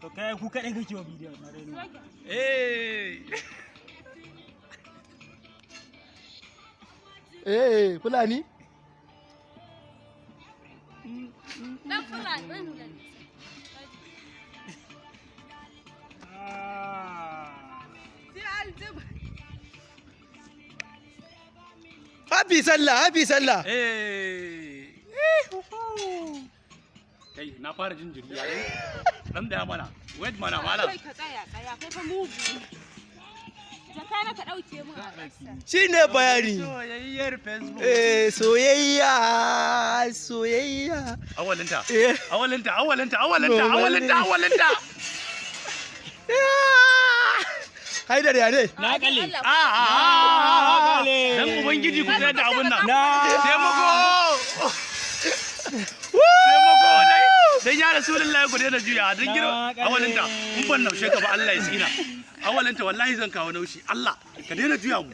To kai ku kaɗai kake wa bidiyon na reni. Fulani? Dan Fulani ɗin da Happy Sallah, Happy Sallah. Kai na fara jin jiri yayin dan da mana. Wait mana malam. kai ka tsaya kai fa mugu. Jaka na ka dauke mun a ƙasa. Shine bayani. Soyayyar Facebook. Soyayya, soyayya. Awalinta. Eh. Awalinta. Haidar ya ne? Na kalle. Dan ubangiji ku tsaya da abun nan. Taimako. Dan ya Rasulullahi ku daina juya dan girma awalinta. In ban naushe ka ba Allah ya tsina. Awalinta wallahi zan kawo naushi. Allah ka daina juya mu.